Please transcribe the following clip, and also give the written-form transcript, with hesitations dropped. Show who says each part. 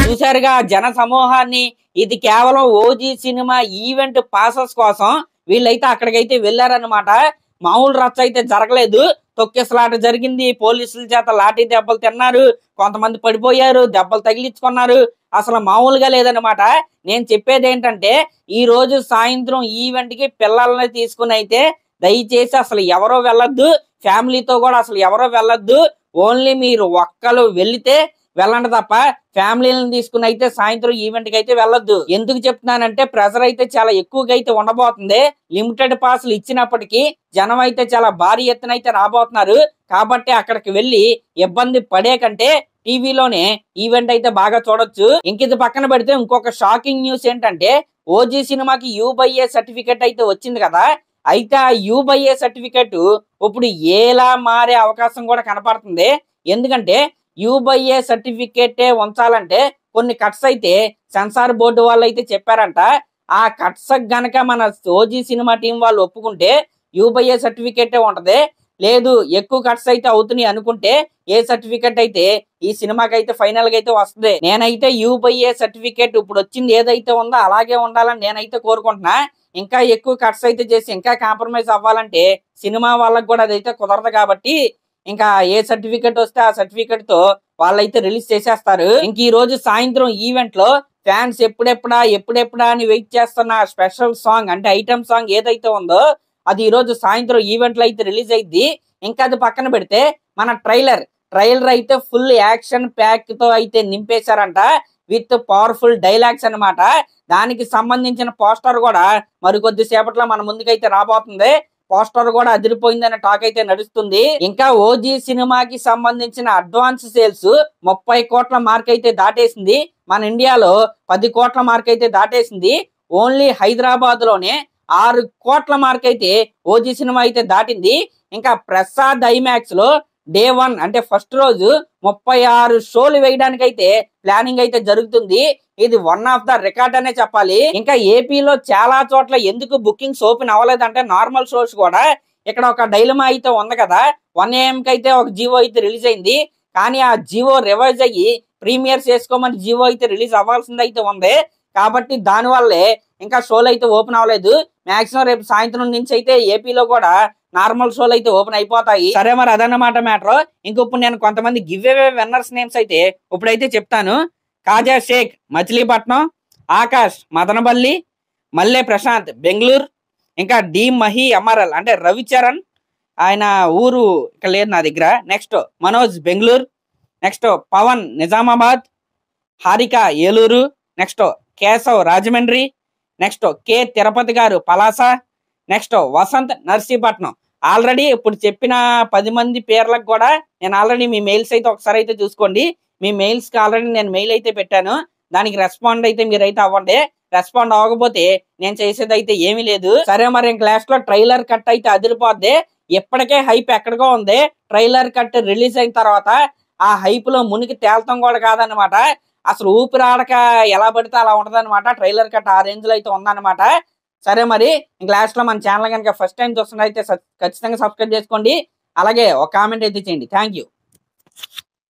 Speaker 1: చూసారుగా జన సమూహాన్ని. ఇది కేవలం ఓజీ సినిమా ఈవెంట్ పాసెస్ కోసం వీళ్ళైతే అక్కడికైతే వెళ్ళారనమాట. మామూలు రచ్చ అయితే జరగలేదు. తొక్కిసలాట జరిగింది. పోలీసుల చేత లాఠీ దెబ్బలు తిన్నారు. కొంతమంది పడిపోయారు, దెబ్బలు తగిలించుకున్నారు. అసలు మామూలుగా లేదనమాట. నేను చెప్పేది ఏంటంటే ఈ రోజు సాయంత్రం ఈవెంట్ కి పిల్లల్ని తీసుకుని అయితే దయచేసి అసలు ఎవరో వెళ్ళొద్దు. ఫ్యామిలీతో కూడా అసలు ఎవరో వెళ్ళొద్దు. ఓన్లీ మీరు ఒక్కరు వెళ్తే వెళ్ళండి తప్ప ఫ్యామిలీలను తీసుకుని అయితే సాయంత్రం ఈవెంట్ కి అయితే వెళ్ళొద్దు. ఎందుకు చెప్తున్నానంటే ప్రెజర్ అయితే చాలా ఎక్కువగా అయితే ఉండబోతుంది. లిమిటెడ్ పాసులు ఇచ్చినప్పటికీ జనం అయితే చాలా భారీ ఎత్తున అయితే రాబోతున్నారు. కాబట్టి అక్కడికి వెళ్ళి ఇబ్బంది పడే కంటే టీవీలోనే ఈవెంట్ అయితే బాగా చూడొచ్చు. ఇంక ఇది పక్కన పెడితే ఇంకొక షాకింగ్ న్యూస్ ఏంటంటే ఓజీ సినిమాకి U/A సర్టిఫికెట్ అయితే వచ్చింది కదా. అయితే ఆ U/A సర్టిఫికెట్ ఇప్పుడు ఏలా మారే అవకాశం కూడా కనపడుతుంది. ఎందుకంటే U/A సర్టిఫికేటే ఉంచాలంటే కొన్ని కట్స్ అయితే సెన్సార్ బోర్డు వాళ్ళు అయితే చెప్పారంట. ఆ కట్స్ గనక మన ఓజీ సినిమా టీం వాళ్ళు ఒప్పుకుంటే U/A సర్టిఫికేటే ఉంటది. లేదు ఎక్కువ కట్స్ అయితే అవుతున్నాయి అనుకుంటే ఏ సర్టిఫికెట్ అయితే ఈ సినిమాకి అయితే ఫైనల్ గా అయితే వస్తుంది. నేనైతే U/A సర్టిఫికేట్ ఇప్పుడు వచ్చింది ఏదైతే ఉందో అలాగే ఉండాలని నేనైతే కోరుకుంటున్నా. ఇంకా ఎక్కువ కట్స్ అయితే చేసి ఇంకా కాంప్రమైజ్ అవ్వాలంటే సినిమా వాళ్ళకి కూడా అదైతే కుదరదు. కాబట్టి ఇంకా ఏ సర్టిఫికెట్ వస్తే ఆ సర్టిఫికెట్ తో వాళ్ళైతే రిలీజ్ చేసేస్తారు. ఇంక ఈ రోజు సాయంత్రం ఈవెంట్ లో ఫ్యాన్స్ ఎప్పుడెప్పుడా అని వెయిట్ చేస్తున్న స్పెషల్ సాంగ్ అంటే ఐటమ్ సాంగ్ ఏదైతే ఉందో అది ఈ రోజు సాయంత్రం ఈవెంట్ లో అయితే రిలీజ్ అయింది. ఇంకా అది పక్కన పెడితే మన ట్రైలర్ అయితే ఫుల్ యాక్షన్ ప్యాక్ తో అయితే నింపేశారంట. విత్ పవర్ఫుల్ డైలాగ్స్ అన్నమాట. దానికి సంబంధించిన పోస్టర్ కూడా మరికొద్ది సేపట్లో మన ముందుకైతే రాబోతుంది. పోస్టర్ కూడా అదిరిపోయిందనే టాక్ అయితే నడుస్తుంది. ఇంకా ఓజీ సినిమాకి సంబంధించిన అడ్వాన్స్ సేల్స్ 30 కోట్ల మార్క్ అయితే దాటేసింది. మన ఇండియాలో 10 కోట్ల మార్క్ అయితే దాటేసింది. ఓన్లీ హైదరాబాద్ లోనే 6 కోట్ల మార్క్ అయితే ఓజీ సినిమా అయితే దాటింది. ఇంకా ప్రసాద్ ఐమాక్స్ లో డే 1 అంటే ఫస్ట్ రోజు 36 షోలు వేయడానికి అయితే ప్లానింగ్ అయితే జరుగుతుంది. ఇది వన్ ఆఫ్ ద రికార్డ్ అనే చెప్పాలి. ఇంకా ఏపీలో చాలా చోట్ల ఎందుకు బుకింగ్స్ ఓపెన్ అవ్వలేదంటే నార్మల్ షోస్ కూడా ఇక్కడ ఒక డైలమా అయితే ఉంది కదా. 1 AM కి అయితే ఒక జియో అయితే రిలీజ్ అయింది. కానీ ఆ జియో రివైజ్ అయ్యి ప్రీమియర్ చేసుకోమని జియో అయితే రిలీజ్ అవ్వాల్సింది అయితే ఉంది. కాబట్టి దాని వల్లే ఇంకా షోలు అయితే ఓపెన్ అవ్వలేదు. మాక్సిమం రేపు సాయంత్రం నుంచి అయితే ఏపీలో కూడా నార్మల్ షోలు అయితే ఓపెన్ అయిపోతాయి. సరే మరి అదన్నమాట మ్యాటర్. ఇంకొప్పుడు నేను కొంతమంది గివ్ అవే విన్నర్స్ నేమ్స్ అయితే ఇప్పుడైతే చెప్తాను. కాజా షేక్ మచిలీపట్నం, ఆకాష్ మదనపల్లి, మల్లె ప్రశాంత్ బెంగళూరు, ఇంకా డి మహి అమరల్ అంటే రవిచరణ్ ఆయన ఊరు ఇక్కడ లేదు నా దగ్గర. Next Manoj Bengaluru, next Pavan Nizamabad, Harika Eluru, next Keshav Rajahmundry, next K Tirupati గారు పలాస, నెక్స్ట్ వసంత్ నర్సీపట్నం. ఆల్రెడీ ఇప్పుడు చెప్పిన 10 మంది పేర్లకు కూడా నేను ఆల్రెడీ మీ మెయిల్స్ అయితే ఒకసారి అయితే చూసుకోండి. మీ మెయిల్స్ కి ఆల్రెడీ నేను మెయిల్ అయితే పెట్టాను. దానికి రెస్పాండ్ అయితే మీరైతే అవ్వండి. రెస్పాండ్ అవ్వకపోతే నేను చేసేది అయితే ఏమీ లేదు. సరే మరి ఇంక లాస్ట్ లో ట్రైలర్ కట్ అయితే అదిరిపోద్ది. ఇప్పటికే హైప్ ఎక్కడికో ఉంది. ట్రైలర్ కట్ రిలీజ్ అయిన తర్వాత ఆ హైప్ లో మునిగి తేల్తం కూడా కాదనమాట. అసలు ఊపిరాడక ఎలా పడితే అలా ఉంటది అనమాట. ట్రైలర్ కట్ ఆ రేంజ్ లో అయితే ఉందన్నమాట. సరే మరి ఇంక లాస్ట్ లో మన ఛానల్ కనుక ఫస్ట్ టైం చూస్తున్నట్లయితే ఖచ్చితంగా సబ్స్క్రైబ్ చేసుకోండి. అలాగే ఒక కామెంట్ అయితే చేయండి. Thank you.